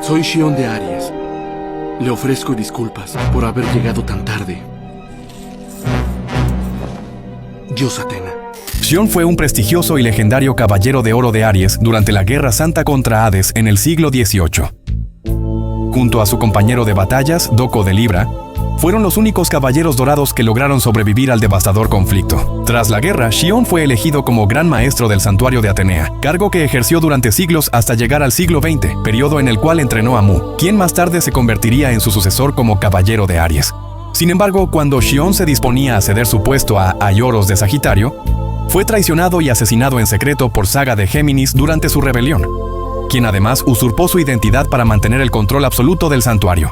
Soy Shion de Aries. Le ofrezco disculpas por haber llegado tan tarde. Dios Atena. Shion fue un prestigioso y legendario caballero de oro de Aries durante la Guerra Santa contra Hades en el siglo XVIII. Junto a su compañero de batallas, Doko de Libra, fueron los únicos caballeros dorados que lograron sobrevivir al devastador conflicto. Tras la guerra, Shion fue elegido como Gran Maestro del Santuario de Atenea, cargo que ejerció durante siglos hasta llegar al siglo XX, periodo en el cual entrenó a Mu, quien más tarde se convertiría en su sucesor como Caballero de Aries. Sin embargo, cuando Shion se disponía a ceder su puesto a Aioros de Sagitario, fue traicionado y asesinado en secreto por Saga de Géminis durante su rebelión, quien además usurpó su identidad para mantener el control absoluto del santuario.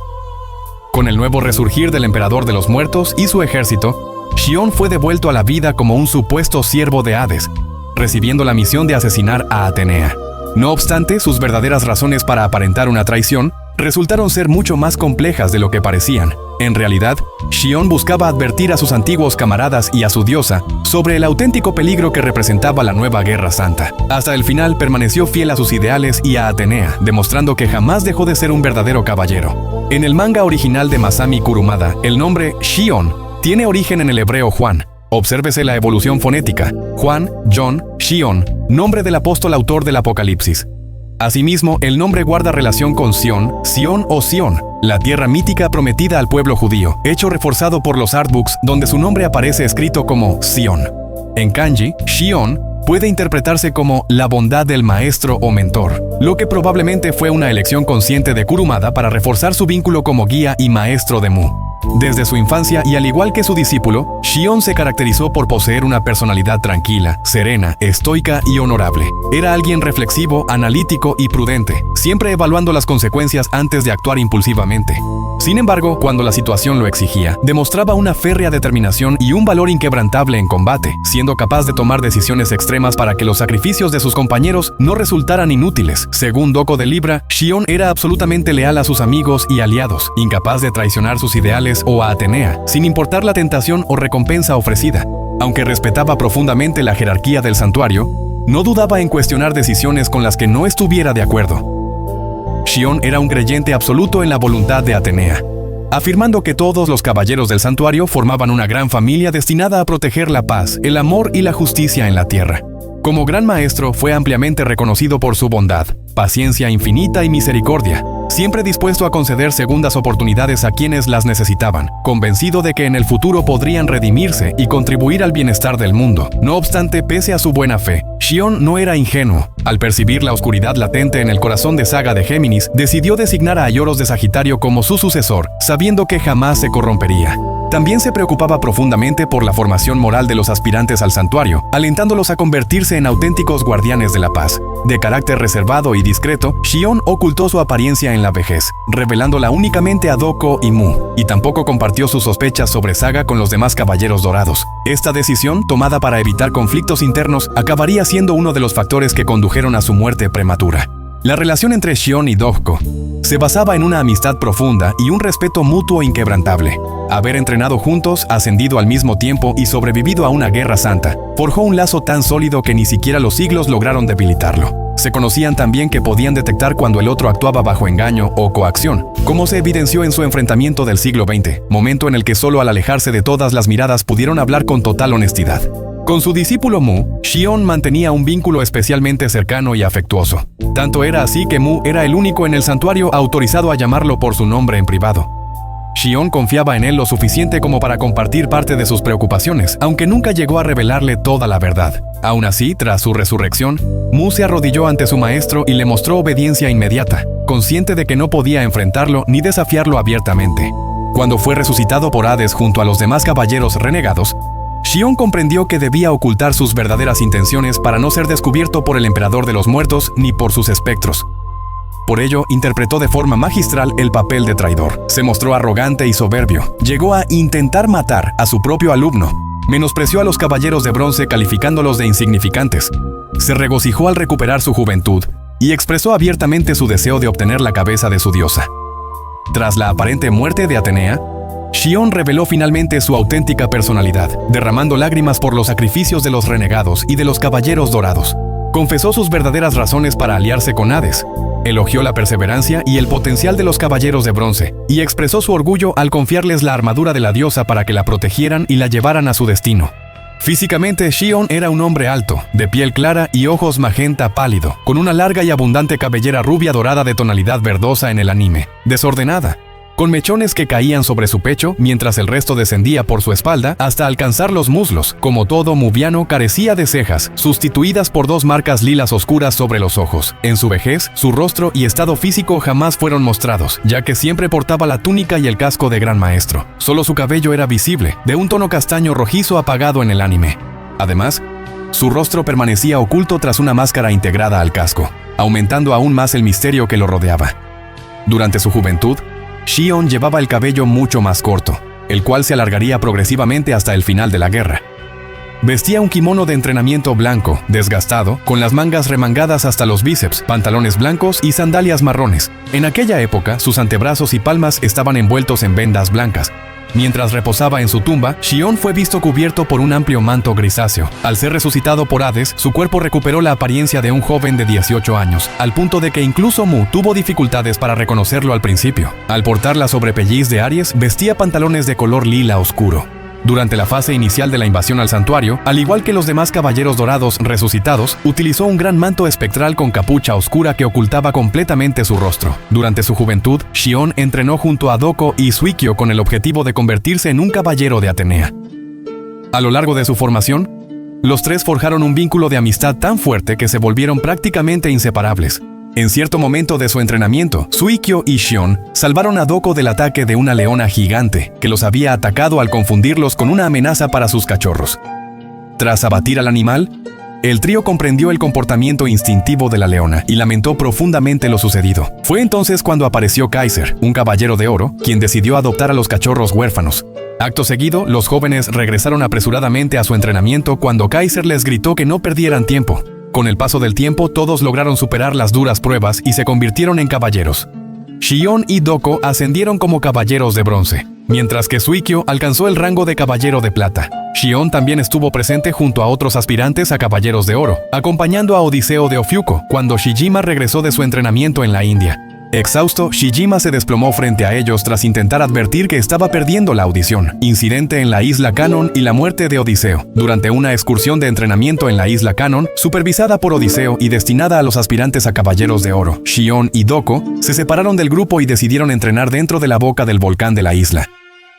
Con el nuevo resurgir del Emperador de los Muertos y su ejército, Shion fue devuelto a la vida como un supuesto siervo de Hades, recibiendo la misión de asesinar a Atenea. No obstante, sus verdaderas razones para aparentar una traición resultaron ser mucho más complejas de lo que parecían. En realidad, Shion buscaba advertir a sus antiguos camaradas y a su diosa sobre el auténtico peligro que representaba la nueva Guerra Santa. Hasta el final permaneció fiel a sus ideales y a Atenea, demostrando que jamás dejó de ser un verdadero caballero. En el manga original de Masami Kurumada, el nombre Shion tiene origen en el hebreo Juan. Obsérvese la evolución fonética: Juan, John, Shion, nombre del apóstol autor del Apocalipsis. Asimismo, el nombre guarda relación con Sion, Sion o Sion, la tierra mítica prometida al pueblo judío, hecho reforzado por los artbooks donde su nombre aparece escrito como Sion. En kanji, Shion puede interpretarse como la bondad del maestro o mentor, lo que probablemente fue una elección consciente de Kurumada para reforzar su vínculo como guía y maestro de Mu. Desde su infancia y al igual que su discípulo, Shion se caracterizó por poseer una personalidad tranquila, serena, estoica y honorable. Era alguien reflexivo, analítico y prudente, siempre evaluando las consecuencias antes de actuar impulsivamente. Sin embargo, cuando la situación lo exigía, demostraba una férrea determinación y un valor inquebrantable en combate, siendo capaz de tomar decisiones extremas para que los sacrificios de sus compañeros no resultaran inútiles. Según Doko de Libra, Shion era absolutamente leal a sus amigos y aliados, incapaz de traicionar sus ideales o a Atenea, sin importar la tentación o recompensa ofrecida. Aunque respetaba profundamente la jerarquía del santuario, no dudaba en cuestionar decisiones con las que no estuviera de acuerdo. Shion era un creyente absoluto en la voluntad de Atenea, afirmando que todos los caballeros del santuario formaban una gran familia destinada a proteger la paz, el amor y la justicia en la tierra. Como gran maestro, fue ampliamente reconocido por su bondad, paciencia infinita y misericordia, siempre dispuesto a conceder segundas oportunidades a quienes las necesitaban, convencido de que en el futuro podrían redimirse y contribuir al bienestar del mundo. No obstante, pese a su buena fe, Shion no era ingenuo. Al percibir la oscuridad latente en el corazón de Saga de Géminis, decidió designar a Aioros de Sagitario como su sucesor, sabiendo que jamás se corrompería. También se preocupaba profundamente por la formación moral de los aspirantes al santuario, alentándolos a convertirse en auténticos guardianes de la paz. De carácter reservado y discreto, Shion ocultó su apariencia en la vejez, revelándola únicamente a Doko y Mu, y tampoco compartió sus sospechas sobre Saga con los demás caballeros dorados. Esta decisión, tomada para evitar conflictos internos, acabaría siendo uno de los factores que condujeron a su muerte prematura. La relación entre Shion y Doko se basaba en una amistad profunda y un respeto mutuo inquebrantable. Haber entrenado juntos, ascendido al mismo tiempo y sobrevivido a una guerra santa, forjó un lazo tan sólido que ni siquiera los siglos lograron debilitarlo. Se conocían tan bien que podían detectar cuando el otro actuaba bajo engaño o coacción, como se evidenció en su enfrentamiento del siglo XX, momento en el que solo al alejarse de todas las miradas pudieron hablar con total honestidad. Con su discípulo Mu, Shion mantenía un vínculo especialmente cercano y afectuoso. Tanto era así que Mu era el único en el santuario autorizado a llamarlo por su nombre en privado. Shion confiaba en él lo suficiente como para compartir parte de sus preocupaciones, aunque nunca llegó a revelarle toda la verdad. Aún así, tras su resurrección, Mu se arrodilló ante su maestro y le mostró obediencia inmediata, consciente de que no podía enfrentarlo ni desafiarlo abiertamente. Cuando fue resucitado por Hades junto a los demás caballeros renegados, Shion comprendió que debía ocultar sus verdaderas intenciones para no ser descubierto por el Emperador de los Muertos ni por sus espectros. Por ello, interpretó de forma magistral el papel de traidor. Se mostró arrogante y soberbio. Llegó a intentar matar a su propio alumno. Menospreció a los caballeros de bronce calificándolos de insignificantes. Se regocijó al recuperar su juventud y expresó abiertamente su deseo de obtener la cabeza de su diosa. Tras la aparente muerte de Atenea, Shion reveló finalmente su auténtica personalidad, derramando lágrimas por los sacrificios de los renegados y de los caballeros dorados. confesó sus verdaderas razones para aliarse con Hades. Elogió la perseverancia y el potencial de los caballeros de bronce, y expresó su orgullo al confiarles la armadura de la diosa para que la protegieran y la llevaran a su destino. Físicamente, Xion era un hombre alto, de piel clara y ojos magenta pálido, con una larga y abundante cabellera rubia dorada de tonalidad verdosa en el anime, desordenada, con mechones que caían sobre su pecho mientras el resto descendía por su espalda hasta alcanzar los muslos. Como todo mubiano, carecía de cejas, sustituidas por 2 marcas lilas oscuras sobre los ojos. En su vejez, su rostro y estado físico jamás fueron mostrados, ya que siempre portaba la túnica y el casco de gran maestro. Solo su cabello era visible, de un tono castaño rojizo apagado en el anime. Además, su rostro permanecía oculto tras una máscara integrada al casco, aumentando aún más el misterio que lo rodeaba. Durante su juventud, Xion llevaba el cabello mucho más corto, el cual se alargaría progresivamente hasta el final de la guerra. Vestía un kimono de entrenamiento blanco, desgastado, con las mangas remangadas hasta los bíceps, pantalones blancos y sandalias marrones. En aquella época, sus antebrazos y palmas estaban envueltos en vendas blancas. Mientras reposaba en su tumba, Xion fue visto cubierto por un amplio manto grisáceo. Al ser resucitado por Hades, su cuerpo recuperó la apariencia de un joven de 18 años, al punto de que incluso Mu tuvo dificultades para reconocerlo al principio. Al portar la sobrepelliz de Aries, vestía pantalones de color lila oscuro. Durante la fase inicial de la invasión al santuario, al igual que los demás caballeros dorados resucitados, utilizó un gran manto espectral con capucha oscura que ocultaba completamente su rostro. Durante su juventud, Xion entrenó junto a Doko y Suikyo con el objetivo de convertirse en un caballero de Atenea. A lo largo de su formación, los tres forjaron un vínculo de amistad tan fuerte que se volvieron prácticamente inseparables. En cierto momento de su entrenamiento, Suikyo y Xion salvaron a Doko del ataque de una leona gigante que los había atacado al confundirlos con una amenaza para sus cachorros. Tras abatir al animal, el trío comprendió el comportamiento instintivo de la leona y lamentó profundamente lo sucedido. Fue entonces cuando apareció Kaiser, un caballero de oro, quien decidió adoptar a los cachorros huérfanos. Acto seguido, los jóvenes regresaron apresuradamente a su entrenamiento cuando Kaiser les gritó que no perdieran tiempo. Con el paso del tiempo, todos lograron superar las duras pruebas y se convirtieron en caballeros. Xion y Doko ascendieron como caballeros de bronce, mientras que Suikyo alcanzó el rango de caballero de plata. Xion también estuvo presente junto a otros aspirantes a caballeros de oro, acompañando a Odiseo de Ofiuco cuando Shijima regresó de su entrenamiento en la India. Exhausto, Shijima se desplomó frente a ellos tras intentar advertir que estaba perdiendo la audición. Incidente en la isla Canon y la muerte de Odiseo. Durante una excursión de entrenamiento en la isla Canon, supervisada por Odiseo y destinada a los aspirantes a caballeros de oro, Xion y Doko se separaron del grupo y decidieron entrenar dentro de la boca del volcán de la isla.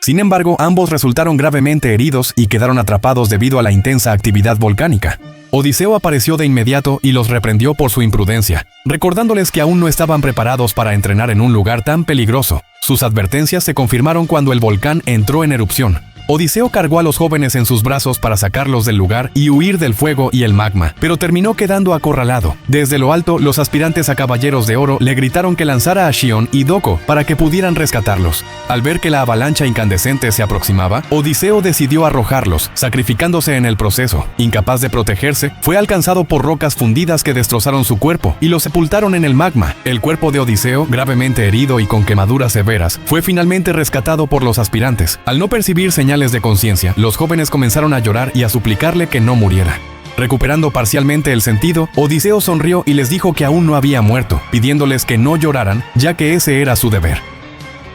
Sin embargo, ambos resultaron gravemente heridos y quedaron atrapados debido a la intensa actividad volcánica. Odiseo apareció de inmediato y los reprendió por su imprudencia, recordándoles que aún no estaban preparados para entrenar en un lugar tan peligroso. Sus advertencias se confirmaron cuando el volcán entró en erupción. Odiseo cargó a los jóvenes en sus brazos para sacarlos del lugar y huir del fuego y el magma, pero terminó quedando acorralado. Desde lo alto, los aspirantes a caballeros de oro le gritaron que lanzara a Xion y Doko para que pudieran rescatarlos. Al ver que la avalancha incandescente se aproximaba, Odiseo decidió arrojarlos, sacrificándose en el proceso. Incapaz de protegerse, fue alcanzado por rocas fundidas que destrozaron su cuerpo y lo sepultaron en el magma. El cuerpo de Odiseo, gravemente herido y con quemaduras severas, fue finalmente rescatado por los aspirantes. Al no percibir señales de conciencia, los jóvenes comenzaron a llorar y a suplicarle que no muriera. Recuperando parcialmente el sentido, Odiseo sonrió y les dijo que aún no había muerto, pidiéndoles que no lloraran, ya que ese era su deber.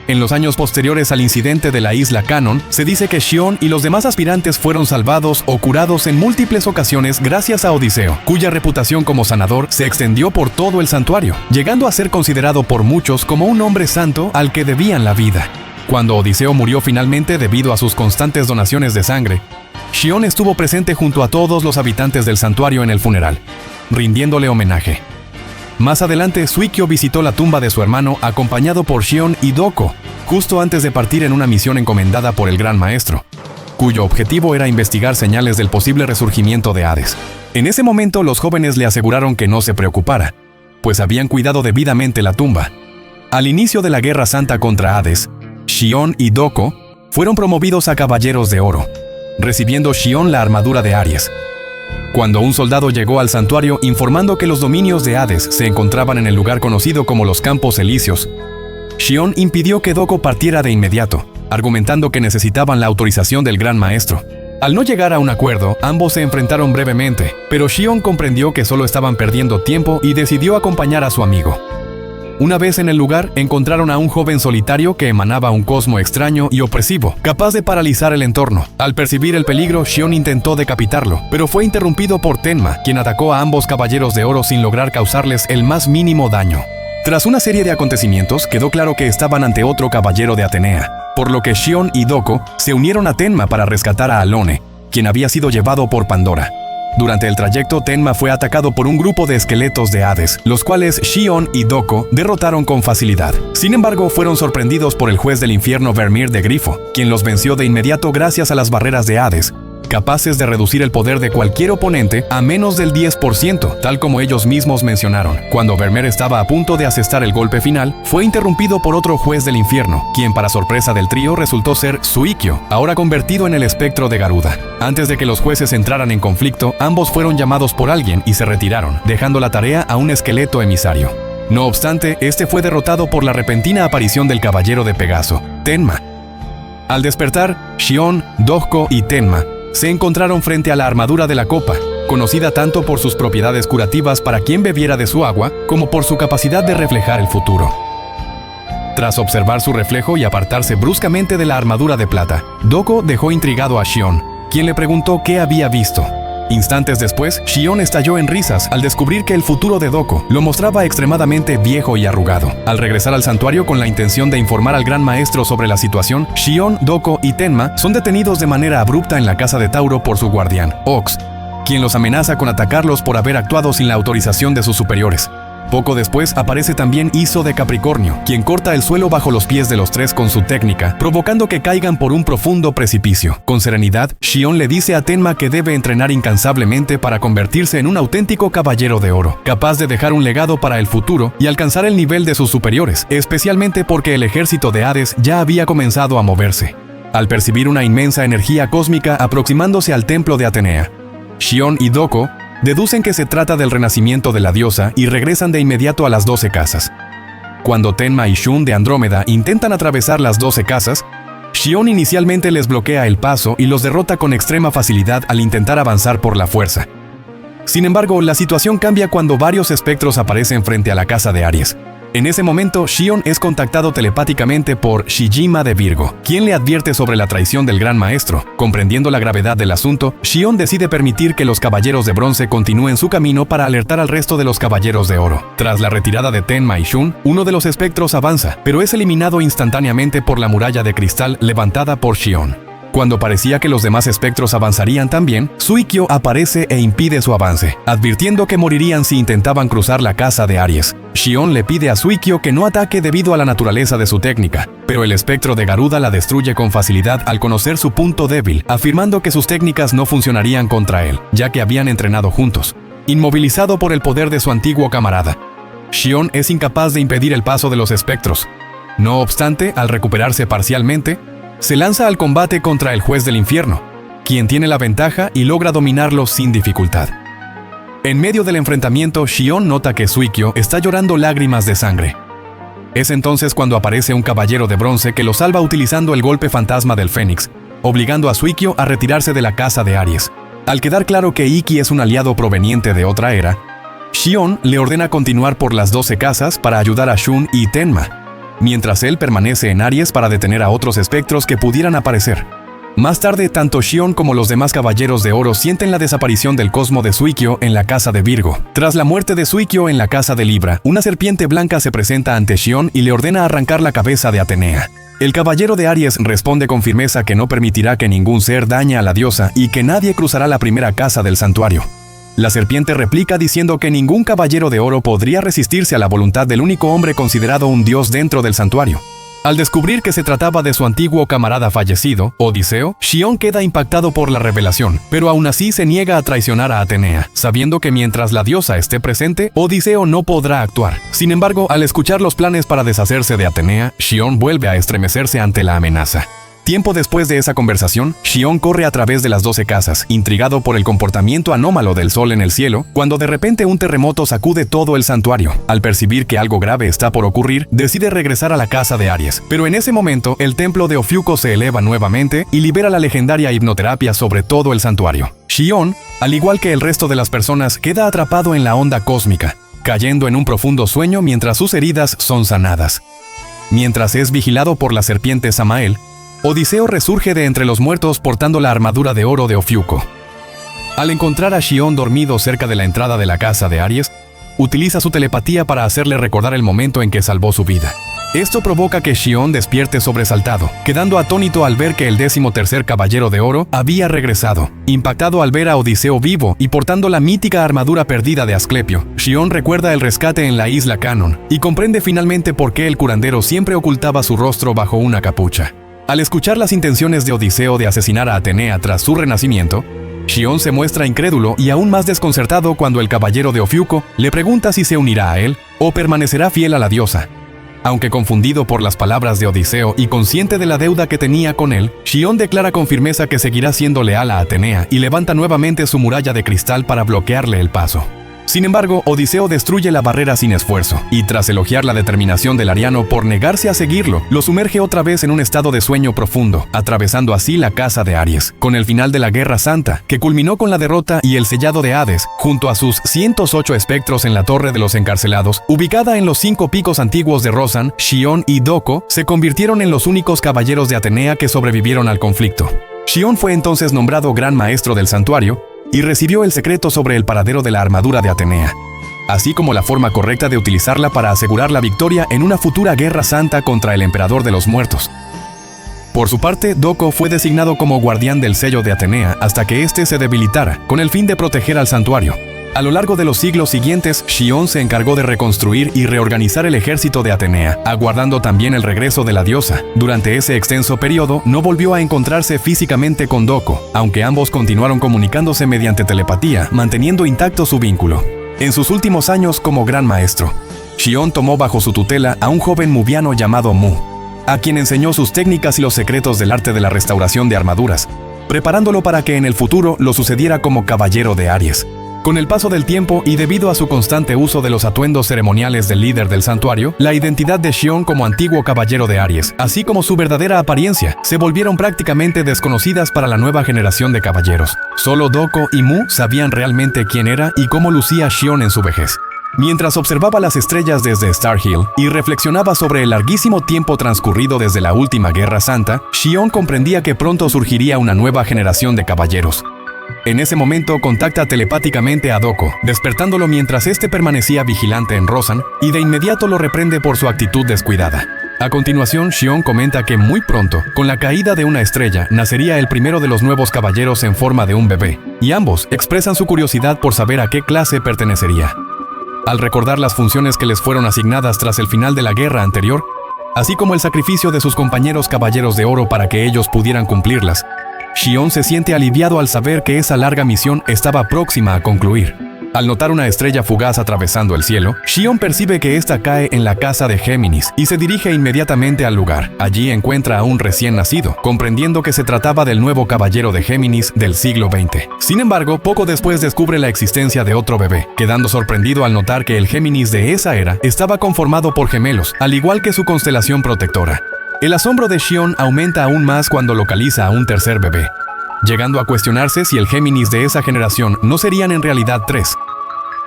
En los años posteriores al incidente de la isla Canon, se dice que Xion y los demás aspirantes fueron salvados o curados en múltiples ocasiones gracias a Odiseo, cuya reputación como sanador se extendió por todo el santuario, llegando a ser considerado por muchos como un hombre santo al que debían la vida. Cuando Odiseo murió finalmente debido a sus constantes donaciones de sangre, Xion estuvo presente junto a todos los habitantes del santuario en el funeral, rindiéndole homenaje. Más adelante, Suikyo visitó la tumba de su hermano acompañado por Xion y Doko, justo antes de partir en una misión encomendada por el Gran Maestro, cuyo objetivo era investigar señales del posible resurgimiento de Hades. En ese momento, los jóvenes le aseguraron que no se preocupara, pues habían cuidado debidamente la tumba. Al inicio de la Guerra Santa contra Hades, Xion y Doko fueron promovidos a caballeros de oro, recibiendo Xion la armadura de Aries. Cuando un soldado llegó al santuario informando que los dominios de Hades se encontraban en el lugar conocido como los Campos Elíseos, Xion impidió que Doko partiera de inmediato, argumentando que necesitaban la autorización del Gran Maestro. Al no llegar a un acuerdo, ambos se enfrentaron brevemente, pero Xion comprendió que solo estaban perdiendo tiempo y decidió acompañar a su amigo. Una vez en el lugar, encontraron a un joven solitario que emanaba un cosmo extraño y opresivo, capaz de paralizar el entorno. Al percibir el peligro, Xion intentó decapitarlo, pero fue interrumpido por Tenma, quien atacó a ambos caballeros de oro sin lograr causarles el más mínimo daño. Tras una serie de acontecimientos, quedó claro que estaban ante otro caballero de Atenea, por lo que Xion y Doko se unieron a Tenma para rescatar a Alone, quien había sido llevado por Pandora. Durante el trayecto, Tenma fue atacado por un grupo de esqueletos de Hades, los cuales Xion y Doko derrotaron con facilidad. Sin embargo, fueron sorprendidos por el juez del infierno Vermeer de Grifo, quien los venció de inmediato gracias a las barreras de Hades, capaces de reducir el poder de cualquier oponente a menos del 10%, tal como ellos mismos mencionaron. Cuando Vermeer estaba a punto de asestar el golpe final, fue interrumpido por otro juez del infierno, quien para sorpresa del trío resultó ser Suikyo, ahora convertido en el espectro de Garuda. Antes de que los jueces entraran en conflicto, ambos fueron llamados por alguien y se retiraron, dejando la tarea a un esqueleto emisario. No obstante, este fue derrotado por la repentina aparición del caballero de Pegaso, Tenma. Al despertar, Xion, Doko y Tenma se encontraron frente a la armadura de la copa, conocida tanto por sus propiedades curativas para quien bebiera de su agua, como por su capacidad de reflejar el futuro. Tras observar su reflejo y apartarse bruscamente de la armadura de plata, Doko dejó intrigado a Xion, quien le preguntó qué había visto. Instantes después, Xion estalló en risas al descubrir que el futuro de Doko lo mostraba extremadamente viejo y arrugado. Al regresar al santuario con la intención de informar al gran maestro sobre la situación, Xion, Doko y Tenma son detenidos de manera abrupta en la casa de Tauro por su guardián, Ox, quien los amenaza con atacarlos por haber actuado sin la autorización de sus superiores. Poco después aparece también Iso de Capricornio, quien corta el suelo bajo los pies de los tres con su técnica, provocando que caigan por un profundo precipicio. Con serenidad, Xion le dice a Tenma que debe entrenar incansablemente para convertirse en un auténtico caballero de oro, capaz de dejar un legado para el futuro y alcanzar el nivel de sus superiores, especialmente porque el ejército de Hades ya había comenzado a moverse. Al percibir una inmensa energía cósmica aproximándose al templo de Atenea, Xion y Doko deducen que se trata del renacimiento de la diosa y regresan de inmediato a las 12 casas. Cuando Tenma y Shun de Andrómeda intentan atravesar las 12 casas, Xion inicialmente les bloquea el paso y los derrota con extrema facilidad al intentar avanzar por la fuerza. Sin embargo, la situación cambia cuando varios espectros aparecen frente a la casa de Aries. En ese momento, Xion es contactado telepáticamente por Shijima de Virgo, quien le advierte sobre la traición del gran maestro. Comprendiendo la gravedad del asunto, Xion decide permitir que los caballeros de bronce continúen su camino para alertar al resto de los caballeros de oro. Tras la retirada de Tenma y Shun, uno de los espectros avanza, pero es eliminado instantáneamente por la muralla de cristal levantada por Xion. Cuando parecía que los demás espectros avanzarían también, Suikyo aparece e impide su avance, advirtiendo que morirían si intentaban cruzar la casa de Aries. Xion le pide a Suikyo que no ataque debido a la naturaleza de su técnica, pero el espectro de Garuda la destruye con facilidad al conocer su punto débil, afirmando que sus técnicas no funcionarían contra él, ya que habían entrenado juntos. Inmovilizado por el poder de su antiguo camarada, Xion es incapaz de impedir el paso de los espectros. No obstante, al recuperarse parcialmente, se lanza al combate contra el juez del infierno, quien tiene la ventaja y logra dominarlo sin dificultad. En medio del enfrentamiento, Xion nota que Suikyo está llorando lágrimas de sangre. Es entonces cuando aparece un caballero de bronce que lo salva utilizando el golpe fantasma del Fénix, obligando a Suikyo a retirarse de la casa de Aries. Al quedar claro que Ikki es un aliado proveniente de otra era, Xion le ordena continuar por las 12 casas para ayudar a Shun y Tenma, mientras él permanece en Aries para detener a otros espectros que pudieran aparecer. Más tarde, tanto Xion como los demás caballeros de oro sienten la desaparición del cosmo de Suikyo en la casa de Virgo. Tras la muerte de Suikyo en la casa de Libra, una serpiente blanca se presenta ante Xion y le ordena arrancar la cabeza de Atenea. El caballero de Aries responde con firmeza que no permitirá que ningún ser dañe a la diosa y que nadie cruzará la primera casa del santuario. La serpiente replica diciendo que ningún caballero de oro podría resistirse a la voluntad del único hombre considerado un dios dentro del santuario. Al descubrir que se trataba de su antiguo camarada fallecido, Odiseo, Xion queda impactado por la revelación, pero aún así se niega a traicionar a Atenea, sabiendo que mientras la diosa esté presente, Odiseo no podrá actuar. Sin embargo, al escuchar los planes para deshacerse de Atenea, Xion vuelve a estremecerse ante la amenaza. Tiempo después de esa conversación, Xion corre a través de las 12 casas, intrigado por el comportamiento anómalo del sol en el cielo, cuando de repente un terremoto sacude todo el santuario. Al percibir que algo grave está por ocurrir, decide regresar a la casa de Aries. Pero en ese momento, el templo de Ofiuco se eleva nuevamente y libera la legendaria hipnoterapia sobre todo el santuario. Xion, al igual que el resto de las personas, queda atrapado en la onda cósmica, cayendo en un profundo sueño mientras sus heridas son sanadas. Mientras es vigilado por la serpiente Samael, Odiseo resurge de entre los muertos portando la armadura de oro de Ofiuco. Al encontrar a Xion dormido cerca de la entrada de la casa de Aries, utiliza su telepatía para hacerle recordar el momento en que salvó su vida. Esto provoca que Xion despierte sobresaltado, quedando atónito al ver que el 13º caballero de oro había regresado. Impactado al ver a Odiseo vivo y portando la mítica armadura perdida de Asclepio, Xion recuerda el rescate en la isla Canon y comprende finalmente por qué el curandero siempre ocultaba su rostro bajo una capucha. Al escuchar las intenciones de Odiseo de asesinar a Atenea tras su renacimiento, Xion se muestra incrédulo y aún más desconcertado cuando el caballero de Ofiuco le pregunta si se unirá a él o permanecerá fiel a la diosa. Aunque confundido por las palabras de Odiseo y consciente de la deuda que tenía con él, Xion declara con firmeza que seguirá siendo leal a Atenea y levanta nuevamente su muralla de cristal para bloquearle el paso. Sin embargo, Odiseo destruye la barrera sin esfuerzo, y tras elogiar la determinación del ariano por negarse a seguirlo, lo sumerge otra vez en un estado de sueño profundo, atravesando así la casa de Aries. Con el final de la Guerra Santa, que culminó con la derrota y el sellado de Hades, junto a sus 108 espectros en la Torre de los Encarcelados, ubicada en los 5 picos antiguos de Rosan, Xion y Doko se convirtieron en los únicos caballeros de Atenea que sobrevivieron al conflicto. Xion fue entonces nombrado Gran Maestro del Santuario, y recibió el secreto sobre el paradero de la armadura de Atenea, así como la forma correcta de utilizarla para asegurar la victoria en una futura guerra santa contra el emperador de los muertos. Por su parte, Doko fue designado como guardián del sello de Atenea hasta que éste se debilitara, con el fin de proteger al santuario. A lo largo de los siglos siguientes, Xion se encargó de reconstruir y reorganizar el ejército de Atenea, aguardando también el regreso de la diosa. Durante ese extenso periodo, no volvió a encontrarse físicamente con Doko, aunque ambos continuaron comunicándose mediante telepatía, manteniendo intacto su vínculo. En sus últimos años como gran maestro, Xion tomó bajo su tutela a un joven mubiano llamado Mu, a quien enseñó sus técnicas y los secretos del arte de la restauración de armaduras, preparándolo para que en el futuro lo sucediera como caballero de Aries. Con el paso del tiempo y debido a su constante uso de los atuendos ceremoniales del líder del santuario, la identidad de Xion como antiguo caballero de Aries, así como su verdadera apariencia, se volvieron prácticamente desconocidas para la nueva generación de caballeros. Solo Doko y Mu sabían realmente quién era y cómo lucía Xion en su vejez. Mientras observaba las estrellas desde Star Hill y reflexionaba sobre el larguísimo tiempo transcurrido desde la última Guerra Santa, Xion comprendía que pronto surgiría una nueva generación de caballeros. En ese momento contacta telepáticamente a Doko, despertándolo mientras éste permanecía vigilante en Rosan, y de inmediato lo reprende por su actitud descuidada. A continuación, Xion comenta que muy pronto, con la caída de una estrella, nacería el primero de los nuevos caballeros en forma de un bebé, y ambos expresan su curiosidad por saber a qué clase pertenecería. Al recordar las funciones que les fueron asignadas tras el final de la guerra anterior, así como el sacrificio de sus compañeros caballeros de oro para que ellos pudieran cumplirlas, Xion se siente aliviado al saber que esa larga misión estaba próxima a concluir. Al notar una estrella fugaz atravesando el cielo, Xion percibe que ésta cae en la casa de Géminis y se dirige inmediatamente al lugar. Allí encuentra a un recién nacido, comprendiendo que se trataba del nuevo caballero de Géminis del siglo XX. Sin embargo, poco después descubre la existencia de otro bebé, quedando sorprendido al notar que el Géminis de esa era estaba conformado por gemelos, al igual que su constelación protectora. El asombro de Xion aumenta aún más cuando localiza a un tercer bebé, llegando a cuestionarse si el Géminis de esa generación no serían en realidad 3.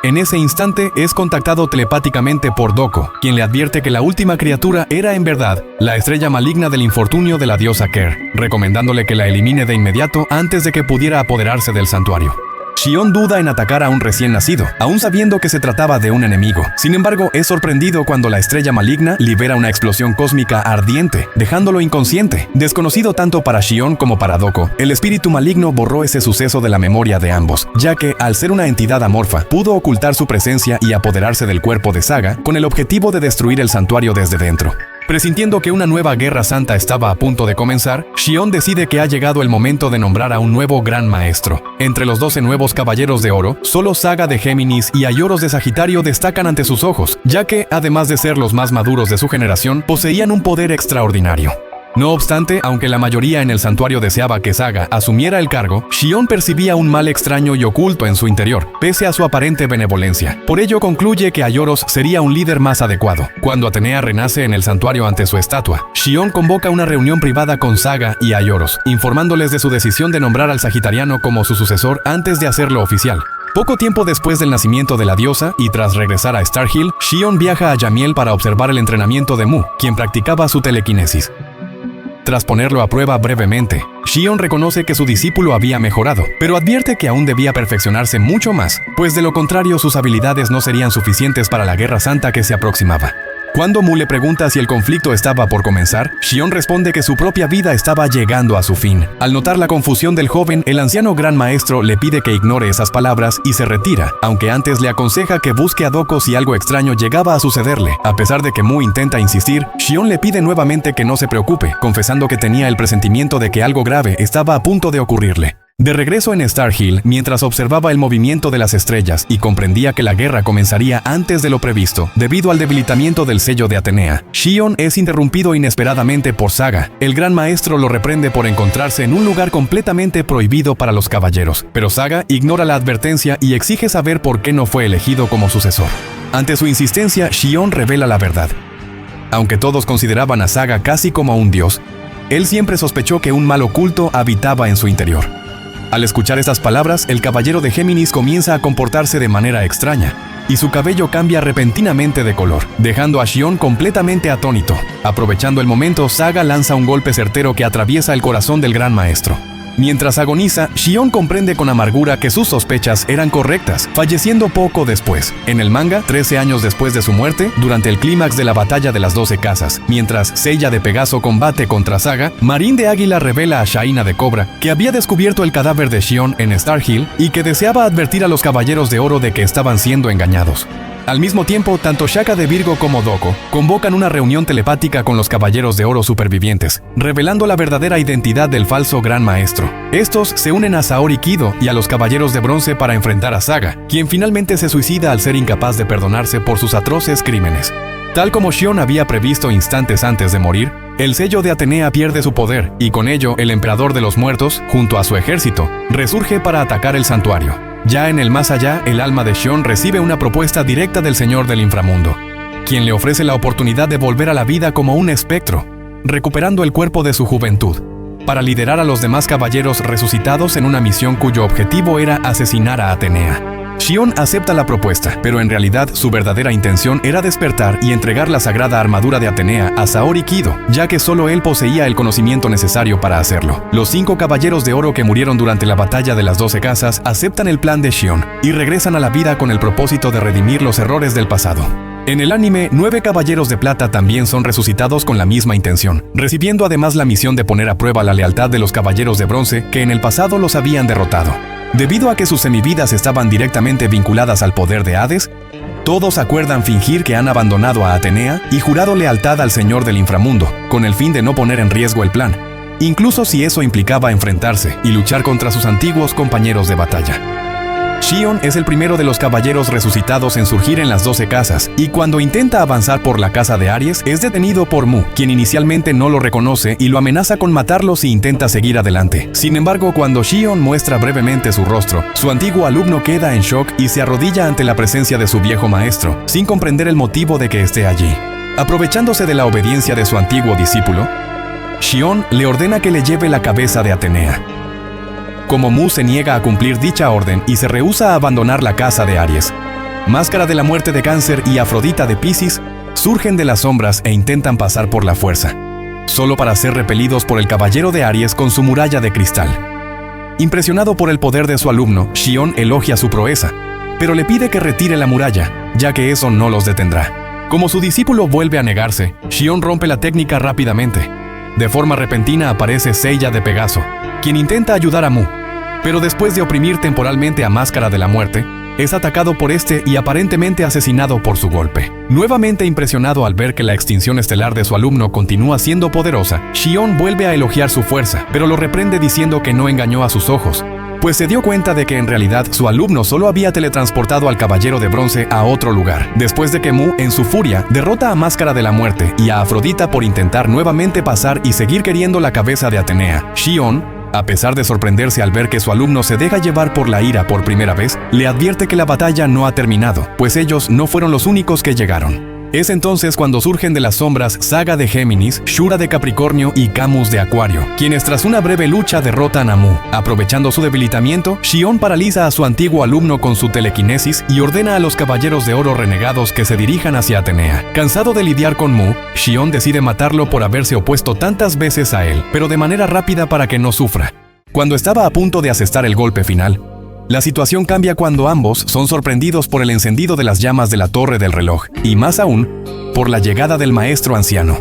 En ese instante es contactado telepáticamente por Doko, quien le advierte que la última criatura era en verdad la estrella maligna del infortunio de la diosa Ker, recomendándole que la elimine de inmediato antes de que pudiera apoderarse del santuario. Xion duda en atacar a un recién nacido, aún sabiendo que se trataba de un enemigo. Sin embargo, es sorprendido cuando la estrella maligna libera una explosión cósmica ardiente, dejándolo inconsciente. Desconocido tanto para Xion como para Doko, el espíritu maligno borró ese suceso de la memoria de ambos, ya que, al ser una entidad amorfa, pudo ocultar su presencia y apoderarse del cuerpo de Saga con el objetivo de destruir el santuario desde dentro. Presintiendo que una nueva guerra santa estaba a punto de comenzar, Xion decide que ha llegado el momento de nombrar a un nuevo gran maestro. Entre los 12 nuevos caballeros de oro, solo Saga de Géminis y Aioros de Sagitario destacan ante sus ojos, ya que, además de ser los más maduros de su generación, poseían un poder extraordinario. No obstante, aunque la mayoría en el santuario deseaba que Saga asumiera el cargo, Shion percibía un mal extraño y oculto en su interior, pese a su aparente benevolencia. Por ello concluye que Aioros sería un líder más adecuado. Cuando Atenea renace en el santuario ante su estatua, Shion convoca una reunión privada con Saga y Aioros, informándoles de su decisión de nombrar al Sagitariano como su sucesor antes de hacerlo oficial. Poco tiempo después del nacimiento de la diosa y tras regresar a Star Hill, Shion viaja a Yamiel para observar el entrenamiento de Mu, quien practicaba su telequinesis. Tras ponerlo a prueba brevemente, Shion reconoce que su discípulo había mejorado, pero advierte que aún debía perfeccionarse mucho más, pues de lo contrario sus habilidades no serían suficientes para la Guerra Santa que se aproximaba. Cuando Mu le pregunta si el conflicto estaba por comenzar, Shion responde que su propia vida estaba llegando a su fin. Al notar la confusión del joven, el anciano gran maestro le pide que ignore esas palabras y se retira, aunque antes le aconseja que busque a Doko si algo extraño llegaba a sucederle. A pesar de que Mu intenta insistir, Shion le pide nuevamente que no se preocupe, confesando que tenía el presentimiento de que algo grave estaba a punto de ocurrirle. De regreso en Star Hill, mientras observaba el movimiento de las estrellas y comprendía que la guerra comenzaría antes de lo previsto, debido al debilitamiento del sello de Atenea, Shion es interrumpido inesperadamente por Saga. El gran maestro lo reprende por encontrarse en un lugar completamente prohibido para los caballeros, pero Saga ignora la advertencia y exige saber por qué no fue elegido como sucesor. Ante su insistencia, Shion revela la verdad. Aunque todos consideraban a Saga casi como un dios, él siempre sospechó que un mal oculto habitaba en su interior. Al escuchar estas palabras, el caballero de Géminis comienza a comportarse de manera extraña, y su cabello cambia repentinamente de color, dejando a Shion completamente atónito. Aprovechando el momento, Saga lanza un golpe certero que atraviesa el corazón del gran maestro. Mientras agoniza, Shion comprende con amargura que sus sospechas eran correctas, falleciendo poco después. En el manga, 13 años después de su muerte, durante el clímax de la batalla de las 12 casas, mientras Seiya de Pegaso combate contra Saga, Marín de Águila revela a Shaina de Cobra que había descubierto el cadáver de Shion en Star Hill y que deseaba advertir a los caballeros de oro de que estaban siendo engañados. Al mismo tiempo, tanto Shaka de Virgo como Doko convocan una reunión telepática con los caballeros de oro supervivientes, revelando la verdadera identidad del falso gran maestro. Estos se unen a Saori Kido y a los caballeros de bronce para enfrentar a Saga, quien finalmente se suicida al ser incapaz de perdonarse por sus atroces crímenes. Tal como Shion había previsto instantes antes de morir, el sello de Atenea pierde su poder y con ello el emperador de los muertos, junto a su ejército, resurge para atacar el santuario. Ya en el más allá, el alma de Shion recibe una propuesta directa del Señor del Inframundo, quien le ofrece la oportunidad de volver a la vida como un espectro, recuperando el cuerpo de su juventud, para liderar a los demás caballeros resucitados en una misión cuyo objetivo era asesinar a Atenea. Shion acepta la propuesta, pero en realidad su verdadera intención era despertar y entregar la sagrada armadura de Atenea a Saori Kido, ya que solo él poseía el conocimiento necesario para hacerlo. Los 5 caballeros de oro que murieron durante la batalla de las 12 casas aceptan el plan de Shion y regresan a la vida con el propósito de redimir los errores del pasado. En el anime, 9 caballeros de plata también son resucitados con la misma intención, recibiendo además la misión de poner a prueba la lealtad de los caballeros de bronce que en el pasado los habían derrotado. Debido a que sus semividas estaban directamente vinculadas al poder de Hades, todos acuerdan fingir que han abandonado a Atenea y jurado lealtad al Señor del Inframundo, con el fin de no poner en riesgo el plan, incluso si eso implicaba enfrentarse y luchar contra sus antiguos compañeros de batalla. Shion es el primero de los caballeros resucitados en surgir en las 12 casas, y cuando intenta avanzar por la casa de Aries, es detenido por Mu, quien inicialmente no lo reconoce y lo amenaza con matarlo si intenta seguir adelante. Sin embargo, cuando Shion muestra brevemente su rostro, su antiguo alumno queda en shock y se arrodilla ante la presencia de su viejo maestro, sin comprender el motivo de que esté allí. Aprovechándose de la obediencia de su antiguo discípulo, Shion le ordena que le lleve la cabeza de Atenea. Como Mu se niega a cumplir dicha orden y se rehúsa a abandonar la casa de Aries, Máscara de la Muerte de Cáncer y Afrodita de Piscis surgen de las sombras e intentan pasar por la fuerza, solo para ser repelidos por el caballero de Aries con su muralla de cristal. Impresionado por el poder de su alumno, Shion elogia su proeza, pero le pide que retire la muralla, ya que eso no los detendrá. Como su discípulo vuelve a negarse, Shion rompe la técnica rápidamente. De forma repentina aparece Seiya de Pegaso, quien intenta ayudar a Mu, pero después de oprimir temporalmente a Máscara de la Muerte, es atacado por este y aparentemente asesinado por su golpe. Nuevamente impresionado al ver que la extinción estelar de su alumno continúa siendo poderosa, Shion vuelve a elogiar su fuerza, pero lo reprende diciendo que no engañó a sus ojos, pues se dio cuenta de que en realidad su alumno solo había teletransportado al Caballero de Bronce a otro lugar, después de que Mu, en su furia, derrota a Máscara de la Muerte y a Afrodita por intentar nuevamente pasar y seguir queriendo la cabeza de Atenea. Xion, a pesar de sorprenderse al ver que su alumno se deja llevar por la ira por primera vez, le advierte que la batalla no ha terminado, pues ellos no fueron los únicos que llegaron. Es entonces cuando surgen de las sombras Saga de Géminis, Shura de Capricornio y Camus de Acuario, quienes tras una breve lucha derrotan a Mu. Aprovechando su debilitamiento, Xion paraliza a su antiguo alumno con su telequinesis y ordena a los Caballeros de Oro renegados que se dirijan hacia Atenea. Cansado de lidiar con Mu, Xion decide matarlo por haberse opuesto tantas veces a él, pero de manera rápida para que no sufra. Cuando estaba a punto de asestar el golpe final, la situación cambia cuando ambos son sorprendidos por el encendido de las llamas de la torre del reloj, y más aún, por la llegada del maestro anciano.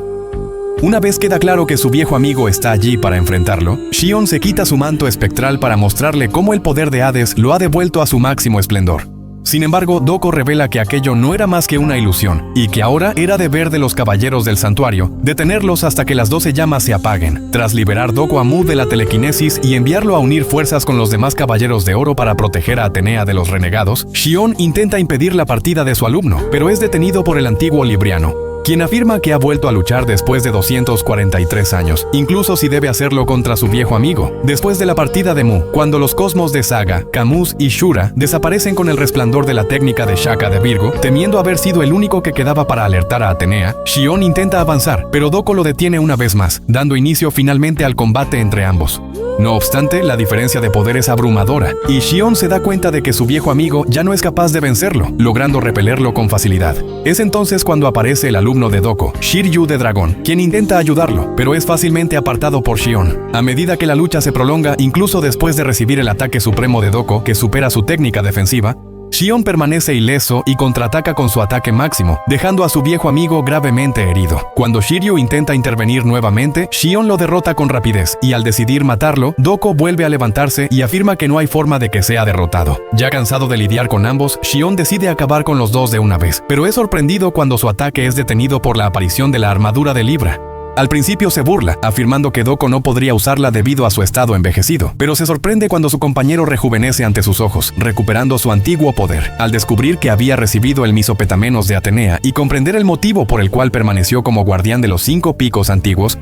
Una vez queda claro que su viejo amigo está allí para enfrentarlo, Xion se quita su manto espectral para mostrarle cómo el poder de Hades lo ha devuelto a su máximo esplendor. Sin embargo, Doko revela que aquello no era más que una ilusión, y que ahora era deber de los caballeros del santuario detenerlos hasta que las 12 llamas se apaguen. Tras liberar Doko a Mu de la telequinesis y enviarlo a unir fuerzas con los demás caballeros de oro para proteger a Atenea de los renegados, Xion intenta impedir la partida de su alumno, pero es detenido por el antiguo Libriano, quien afirma que ha vuelto a luchar después de 243 años, incluso si debe hacerlo contra su viejo amigo. Después de la partida de Mu, cuando los cosmos de Saga, Camus y Shura desaparecen con el resplandor de la técnica de Shaka de Virgo, temiendo haber sido el único que quedaba para alertar a Atenea, Xion intenta avanzar, pero Doko lo detiene una vez más, dando inicio finalmente al combate entre ambos. No obstante, la diferencia de poder es abrumadora, y Xion se da cuenta de que su viejo amigo ya no es capaz de vencerlo, logrando repelerlo con facilidad. Es entonces cuando aparece el alumno de Doko, Shiryu de Dragón, quien intenta ayudarlo, pero es fácilmente apartado por Xion. A medida que la lucha se prolonga, incluso después de recibir el ataque supremo de Doko, que supera su técnica defensiva, Xion permanece ileso y contraataca con su ataque máximo, dejando a su viejo amigo gravemente herido. Cuando Shiryu intenta intervenir nuevamente, Xion lo derrota con rapidez, y al decidir matarlo, Doko vuelve a levantarse y afirma que no hay forma de que sea derrotado. Ya cansado de lidiar con ambos, Xion decide acabar con los dos de una vez, pero es sorprendido cuando su ataque es detenido por la aparición de la armadura de Libra. Al principio se burla, afirmando que Doko no podría usarla debido a su estado envejecido, pero se sorprende cuando su compañero rejuvenece ante sus ojos, recuperando su antiguo poder. Al descubrir que había recibido el misopetamenos de Atenea y comprender el motivo por el cual permaneció como guardián de los 5 picos antiguos,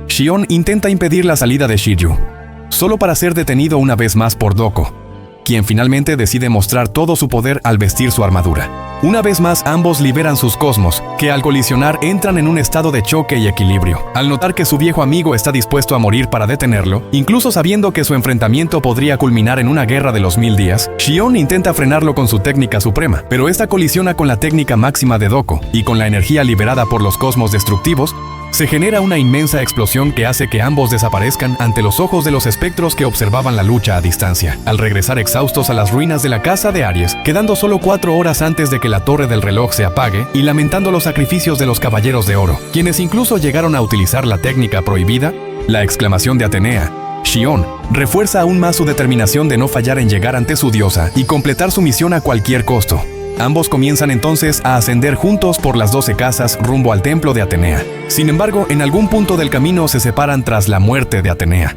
Xion intenta impedir la salida de Shiryu, solo para ser detenido una vez más por Doko, quien finalmente decide mostrar todo su poder al vestir su armadura. Una vez más, ambos liberan sus cosmos, que al colisionar entran en un estado de choque y equilibrio. Al notar que su viejo amigo está dispuesto a morir para detenerlo, incluso sabiendo que su enfrentamiento podría culminar en una guerra de los 1000 días, Xion intenta frenarlo con su técnica suprema, pero esta colisiona con la técnica máxima de Doko, y con la energía liberada por los cosmos destructivos, se genera una inmensa explosión que hace que ambos desaparezcan ante los ojos de los espectros que observaban la lucha a distancia, al regresar exhaustos a las ruinas de la casa de Aries, quedando solo 4 horas antes de que la torre del reloj se apague y lamentando los sacrificios de los caballeros de oro, quienes incluso llegaron a utilizar la técnica prohibida. La exclamación de Atenea, Xion, refuerza aún más su determinación de no fallar en llegar ante su diosa y completar su misión a cualquier costo. Ambos comienzan entonces a ascender juntos por las 12 casas rumbo al templo de Atenea. Sin embargo, en algún punto del camino se separan tras la muerte de Atenea.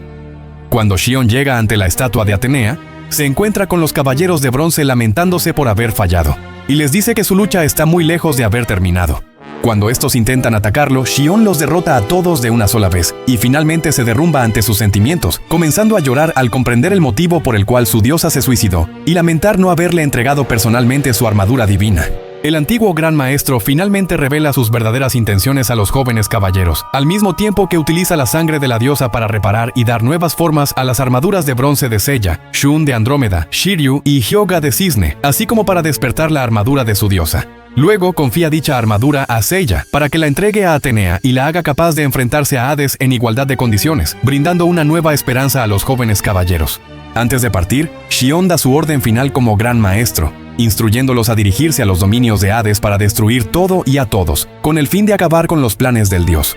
Cuando Xion llega ante la estatua de Atenea, se encuentra con los caballeros de bronce lamentándose por haber fallado, y les dice que su lucha está muy lejos de haber terminado. Cuando estos intentan atacarlo, Xion los derrota a todos de una sola vez, y finalmente se derrumba ante sus sentimientos, comenzando a llorar al comprender el motivo por el cual su diosa se suicidó, y lamentar no haberle entregado personalmente su armadura divina. El antiguo gran maestro finalmente revela sus verdaderas intenciones a los jóvenes caballeros, al mismo tiempo que utiliza la sangre de la diosa para reparar y dar nuevas formas a las armaduras de bronce de Seiya, Shun de Andrómeda, Shiryu y Hyoga de Cisne, así como para despertar la armadura de su diosa. Luego confía dicha armadura a Seiya para que la entregue a Atenea y la haga capaz de enfrentarse a Hades en igualdad de condiciones, brindando una nueva esperanza a los jóvenes caballeros. Antes de partir, Xion da su orden final como gran maestro, instruyéndolos a dirigirse a los dominios de Hades para destruir todo y a todos, con el fin de acabar con los planes del dios.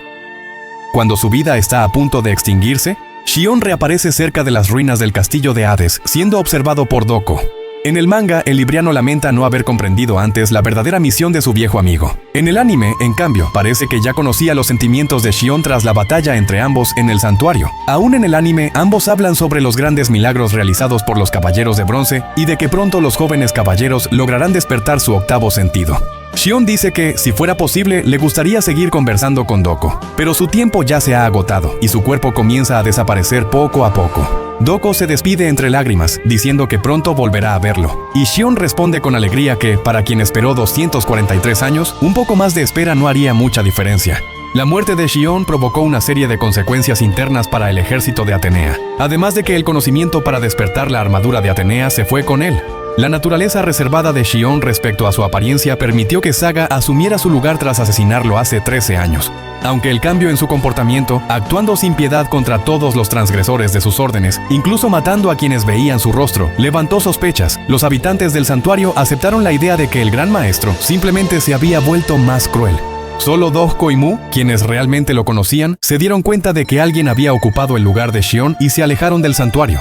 Cuando su vida está a punto de extinguirse, Xion reaparece cerca de las ruinas del castillo de Hades, siendo observado por Doko. En el manga, el libriano lamenta no haber comprendido antes la verdadera misión de su viejo amigo. En el anime, en cambio, parece que ya conocía los sentimientos de Shion tras la batalla entre ambos en el santuario. Aún en el anime, ambos hablan sobre los grandes milagros realizados por los caballeros de bronce y de que pronto los jóvenes caballeros lograrán despertar su octavo sentido. Shion dice que, si fuera posible, le gustaría seguir conversando con Doko, pero su tiempo ya se ha agotado y su cuerpo comienza a desaparecer poco a poco. Doko se despide entre lágrimas, diciendo que pronto volverá a verlo, y Shion responde con alegría que, para quien esperó 243 años, un poco más de espera no haría mucha diferencia. La muerte de Shion provocó una serie de consecuencias internas para el ejército de Atenea, además de que el conocimiento para despertar la armadura de Atenea se fue con él. La naturaleza reservada de Shion respecto a su apariencia permitió que Saga asumiera su lugar tras asesinarlo hace 13 años. Aunque el cambio en su comportamiento, actuando sin piedad contra todos los transgresores de sus órdenes, incluso matando a quienes veían su rostro, levantó sospechas, los habitantes del santuario aceptaron la idea de que el gran maestro simplemente se había vuelto más cruel. Solo Doko y Mu, quienes realmente lo conocían, se dieron cuenta de que alguien había ocupado el lugar de Shion y se alejaron del santuario.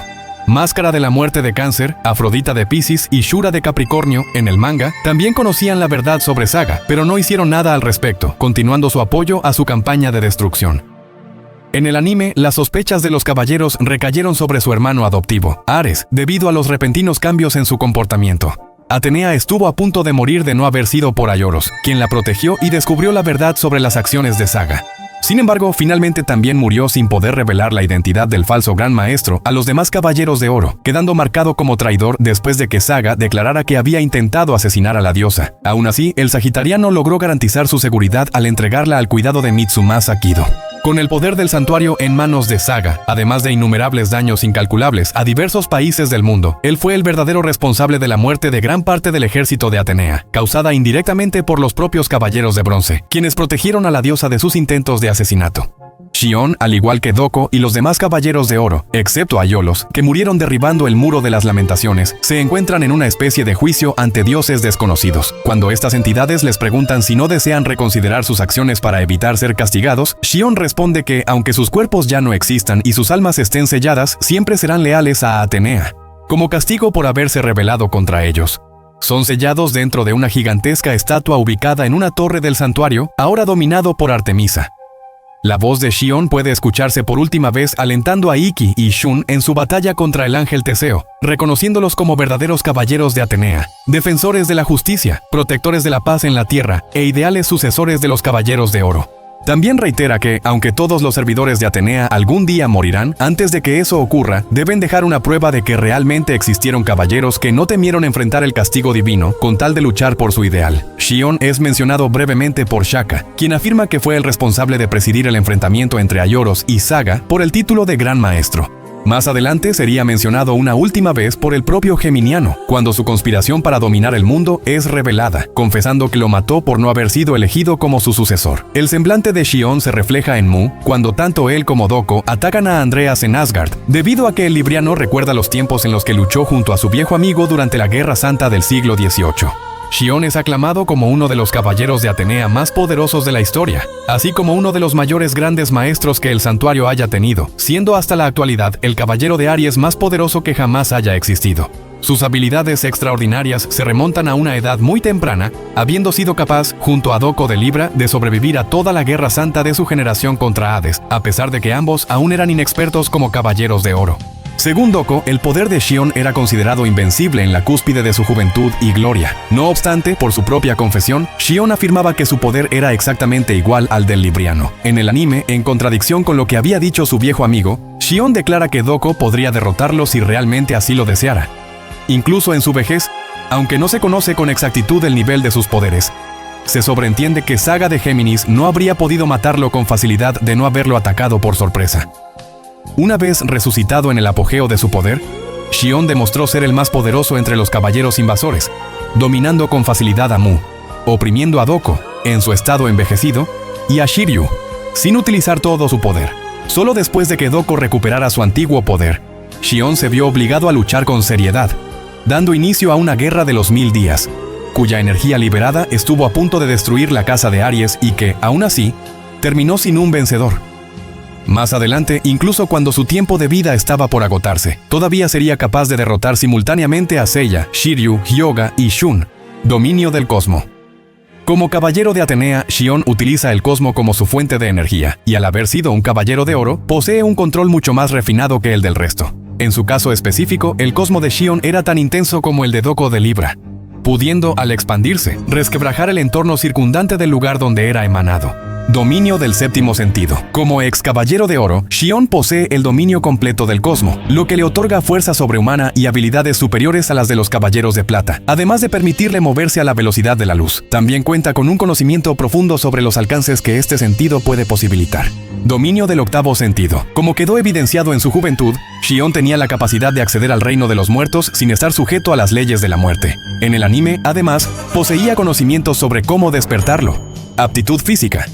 Máscara de la muerte de Cáncer, Afrodita de Piscis y Shura de Capricornio, en el manga, también conocían la verdad sobre Saga, pero no hicieron nada al respecto, continuando su apoyo a su campaña de destrucción. En el anime, las sospechas de los caballeros recayeron sobre su hermano adoptivo, Ares, debido a los repentinos cambios en su comportamiento. Atenea estuvo a punto de morir de no haber sido por Aioros, quien la protegió y descubrió la verdad sobre las acciones de Saga. Sin embargo, finalmente también murió sin poder revelar la identidad del falso gran maestro a los demás caballeros de oro, quedando marcado como traidor después de que Saga declarara que había intentado asesinar a la diosa. Aún así, el sagitariano logró garantizar su seguridad al entregarla al cuidado de Mitsumasa Kido. Con el poder del santuario en manos de Saga, además de innumerables daños incalculables a diversos países del mundo, él fue el verdadero responsable de la muerte de gran parte del ejército de Atenea, causada indirectamente por los propios caballeros de bronce, quienes protegieron a la diosa de sus intentos de asesinato. Shion, al igual que Doko y los demás caballeros de oro, excepto Aiolos, que murieron derribando el muro de las lamentaciones, se encuentran en una especie de juicio ante dioses desconocidos. Cuando estas entidades les preguntan si no desean reconsiderar sus acciones para evitar ser castigados, Shion responde que, aunque sus cuerpos ya no existan y sus almas estén selladas, siempre serán leales a Atenea, como castigo por haberse rebelado contra ellos. Son sellados dentro de una gigantesca estatua ubicada en una torre del santuario, ahora dominado por Artemisa. La voz de Shion puede escucharse por última vez alentando a Ikki y Shun en su batalla contra el ángel Teseo, reconociéndolos como verdaderos caballeros de Atenea, defensores de la justicia, protectores de la paz en la tierra e ideales sucesores de los caballeros de oro. También reitera que, aunque todos los servidores de Atenea algún día morirán, antes de que eso ocurra, deben dejar una prueba de que realmente existieron caballeros que no temieron enfrentar el castigo divino con tal de luchar por su ideal. Shion es mencionado brevemente por Shaka, quien afirma que fue el responsable de presidir el enfrentamiento entre Aioros y Saga por el título de Gran Maestro. Más adelante sería mencionado una última vez por el propio Geminiano, cuando su conspiración para dominar el mundo es revelada, confesando que lo mató por no haber sido elegido como su sucesor. El semblante de Shion se refleja en Mu, cuando tanto él como Doko atacan a Andreas en Asgard, debido a que el libriano recuerda los tiempos en los que luchó junto a su viejo amigo durante la Guerra Santa del siglo XVIII. Shion es aclamado como uno de los caballeros de Atenea más poderosos de la historia, así como uno de los mayores grandes maestros que el santuario haya tenido, siendo hasta la actualidad el caballero de Aries más poderoso que jamás haya existido. Sus habilidades extraordinarias se remontan a una edad muy temprana, habiendo sido capaz, junto a Doko de Libra, de sobrevivir a toda la Guerra Santa de su generación contra Hades, a pesar de que ambos aún eran inexpertos como caballeros de oro. Según Doko, el poder de Shion era considerado invencible en la cúspide de su juventud y gloria. No obstante, por su propia confesión, Shion afirmaba que su poder era exactamente igual al del libriano. En el anime, en contradicción con lo que había dicho su viejo amigo, Shion declara que Doko podría derrotarlo si realmente así lo deseara. Incluso en su vejez, aunque no se conoce con exactitud el nivel de sus poderes, se sobreentiende que Saga de Géminis no habría podido matarlo con facilidad de no haberlo atacado por sorpresa. Una vez resucitado en el apogeo de su poder, Shion demostró ser el más poderoso entre los caballeros invasores, dominando con facilidad a Mu, oprimiendo a Doko, en su estado envejecido, y a Shiryu, sin utilizar todo su poder. Solo después de que Doko recuperara su antiguo poder, Shion se vio obligado a luchar con seriedad, dando inicio a una guerra de los 1000 días, cuya energía liberada estuvo a punto de destruir la casa de Aries y que, aún así, terminó sin un vencedor. Más adelante, incluso cuando su tiempo de vida estaba por agotarse, todavía sería capaz de derrotar simultáneamente a Seiya, Shiryu, Hyuga y Shun, dominio del cosmo. Como caballero de Atenea, Shion utiliza el cosmo como su fuente de energía, y al haber sido un caballero de oro, posee un control mucho más refinado que el del resto. En su caso específico, el cosmo de Shion era tan intenso como el de Doko de Libra, pudiendo, al expandirse, resquebrajar el entorno circundante del lugar donde era emanado. Dominio del séptimo sentido. Como ex caballero de oro, Shion posee el dominio completo del cosmo, lo que le otorga fuerza sobrehumana y habilidades superiores a las de los caballeros de plata, además de permitirle moverse a la velocidad de la luz. También cuenta con un conocimiento profundo sobre los alcances que este sentido puede posibilitar. Dominio del octavo sentido. Como quedó evidenciado en su juventud, Shion tenía la capacidad de acceder al reino de los muertos sin estar sujeto a las leyes de la muerte. En el anime, además, poseía conocimientos sobre cómo despertarlo. Aptitud física.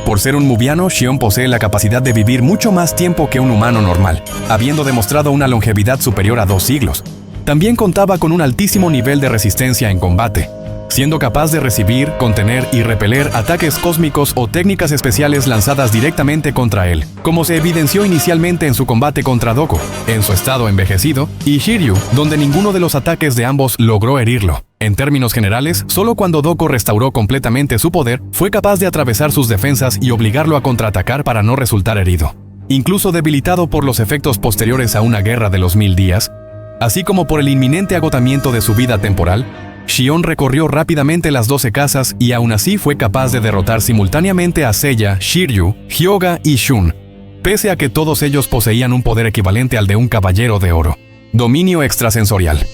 Por ser un mubiano, Shion posee la capacidad de vivir mucho más tiempo que un humano normal, habiendo demostrado una longevidad superior a 2 siglos. También contaba con un altísimo nivel de resistencia en combate, siendo capaz de recibir, contener y repeler ataques cósmicos o técnicas especiales lanzadas directamente contra él, como se evidenció inicialmente en su combate contra Doko, en su estado envejecido, y Shiryu, donde ninguno de los ataques de ambos logró herirlo. En términos generales, solo cuando Doko restauró completamente su poder, fue capaz de atravesar sus defensas y obligarlo a contraatacar para no resultar herido. Incluso debilitado por los efectos posteriores a una guerra de los 1000 días, así como por el inminente agotamiento de su vida temporal, Shion recorrió rápidamente las 12 casas y aún así fue capaz de derrotar simultáneamente a Seiya, Shiryu, Hyuga y Shun, pese a que todos ellos poseían un poder equivalente al de un caballero de oro. Dominio extrasensorial.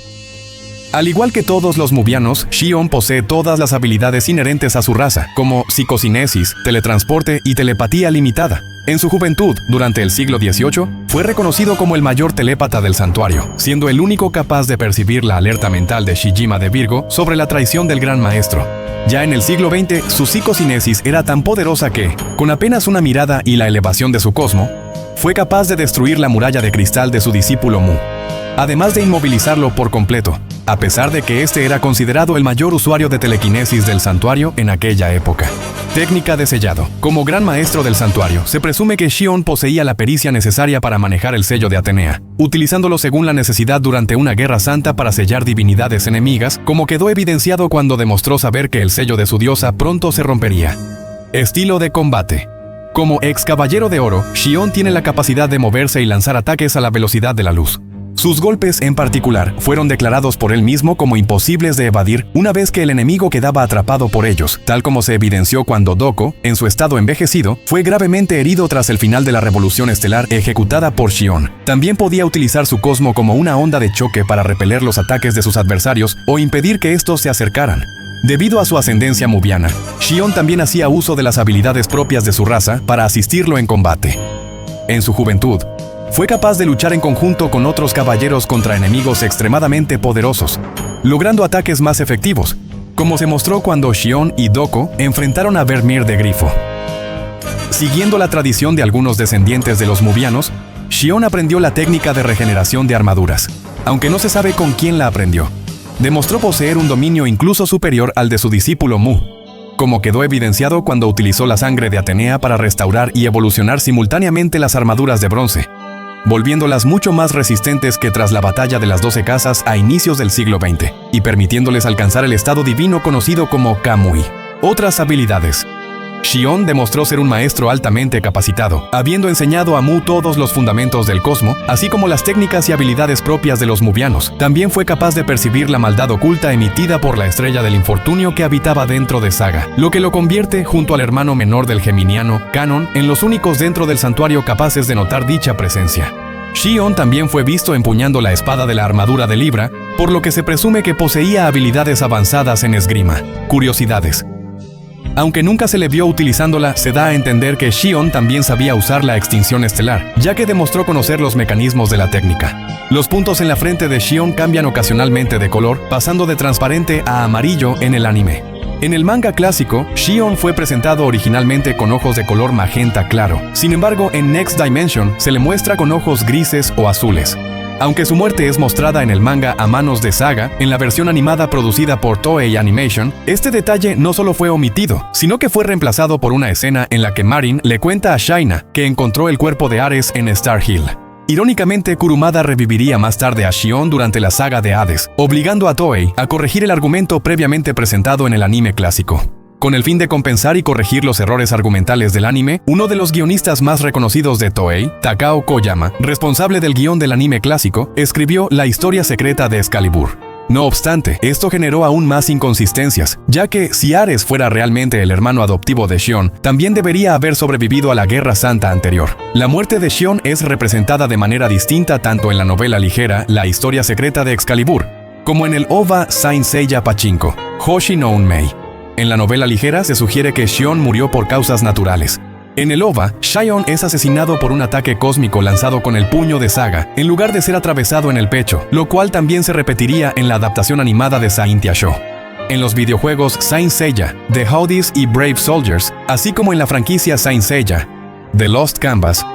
Al igual que todos los mubianos, Shion posee todas las habilidades inherentes a su raza, como psicocinesis, teletransporte y telepatía limitada. En su juventud, durante el siglo XVIII, fue reconocido como el mayor telépata del santuario, siendo el único capaz de percibir la alerta mental de Shijima de Virgo sobre la traición del gran maestro. Ya en el siglo XX, su psicocinesis era tan poderosa que, con apenas una mirada y la elevación de su cosmo, fue capaz de destruir la muralla de cristal de su discípulo Mu, además de inmovilizarlo por completo, a pesar de que este era considerado el mayor usuario de telequinesis del santuario en aquella época. Técnica de sellado. Como gran maestro del santuario, se presume que Shion poseía la pericia necesaria para manejar el sello de Atenea, utilizándolo según la necesidad durante una guerra santa para sellar divinidades enemigas, como quedó evidenciado cuando demostró saber que el sello de su diosa pronto se rompería. Estilo de combate. Como ex caballero de oro, Shion tiene la capacidad de moverse y lanzar ataques a la velocidad de la luz. Sus golpes, en particular, fueron declarados por él mismo como imposibles de evadir una vez que el enemigo quedaba atrapado por ellos, tal como se evidenció cuando Doko, en su estado envejecido, fue gravemente herido tras el final de la revolución estelar ejecutada por Shion. También podía utilizar su cosmo como una onda de choque para repeler los ataques de sus adversarios o impedir que estos se acercaran. Debido a su ascendencia mubiana, Shion también hacía uso de las habilidades propias de su raza para asistirlo en combate. En su juventud, fue capaz de luchar en conjunto con otros caballeros contra enemigos extremadamente poderosos, logrando ataques más efectivos, como se mostró cuando Shion y Doko enfrentaron a Vermeer de Grifo. Siguiendo la tradición de algunos descendientes de los mubianos, Shion aprendió la técnica de regeneración de armaduras, aunque no se sabe con quién la aprendió. Demostró poseer un dominio incluso superior al de su discípulo Mu, como quedó evidenciado cuando utilizó la sangre de Atenea para restaurar y evolucionar simultáneamente las armaduras de bronce, volviéndolas mucho más resistentes que tras la batalla de las 12 casas a inicios del siglo XX, y permitiéndoles alcanzar el estado divino conocido como Kamui. Otras habilidades. Shion demostró ser un maestro altamente capacitado, habiendo enseñado a Mu todos los fundamentos del cosmo, así como las técnicas y habilidades propias de los mubianos. También fue capaz de percibir la maldad oculta emitida por la estrella del infortunio que habitaba dentro de Saga, lo que lo convierte, junto al hermano menor del geminiano, Kanon, en los únicos dentro del santuario capaces de notar dicha presencia. Shion también fue visto empuñando la espada de la armadura de Libra, por lo que se presume que poseía habilidades avanzadas en esgrima. Curiosidades. Aunque nunca se le vio utilizándola, se da a entender que Shion también sabía usar la extinción estelar, ya que demostró conocer los mecanismos de la técnica. Los puntos en la frente de Shion cambian ocasionalmente de color, pasando de transparente a amarillo en el anime. En el manga clásico, Shion fue presentado originalmente con ojos de color magenta claro. Sin embargo, en Next Dimension se le muestra con ojos grises o azules. Aunque su muerte es mostrada en el manga a manos de Saga, en la versión animada producida por Toei Animation, este detalle no solo fue omitido, sino que fue reemplazado por una escena en la que Marin le cuenta a Shaina que encontró el cuerpo de Ares en Star Hill. Irónicamente, Kurumada reviviría más tarde a Shion durante la saga de Hades, obligando a Toei a corregir el argumento previamente presentado en el anime clásico. Con el fin de compensar y corregir los errores argumentales del anime, uno de los guionistas más reconocidos de Toei, Takao Koyama, responsable del guión del anime clásico, escribió La historia secreta de Excalibur. No obstante, esto generó aún más inconsistencias, ya que si Ares fuera realmente el hermano adoptivo de Shion, también debería haber sobrevivido a la Guerra Santa anterior. La muerte de Shion es representada de manera distinta tanto en la novela ligera La historia secreta de Excalibur, como en el OVA Saint Seiya Pachinko, Hoshi no Unmei. En la novela ligera se sugiere que Shion murió por causas naturales. En el OVA, Shion es asesinado por un ataque cósmico lanzado con el puño de Saga, en lugar de ser atravesado en el pecho, lo cual también se repetiría en la adaptación animada de Saint Show. En los videojuegos Saint Seiya, The Howdies y Brave Soldiers, así como en la franquicia Saint Seiya, The Lost Canvas,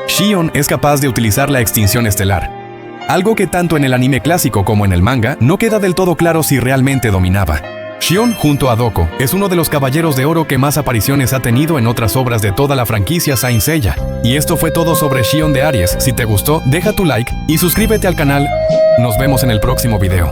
Shion es capaz de utilizar la extinción estelar, algo que tanto en el anime clásico como en el manga no queda del todo claro si realmente dominaba. Shion, junto a Doko, es uno de los caballeros de oro que más apariciones ha tenido en otras obras de toda la franquicia Saint Seiya. Y esto fue todo sobre Shion de Aries. Si te gustó, deja tu like y suscríbete al canal. Nos vemos en el próximo video.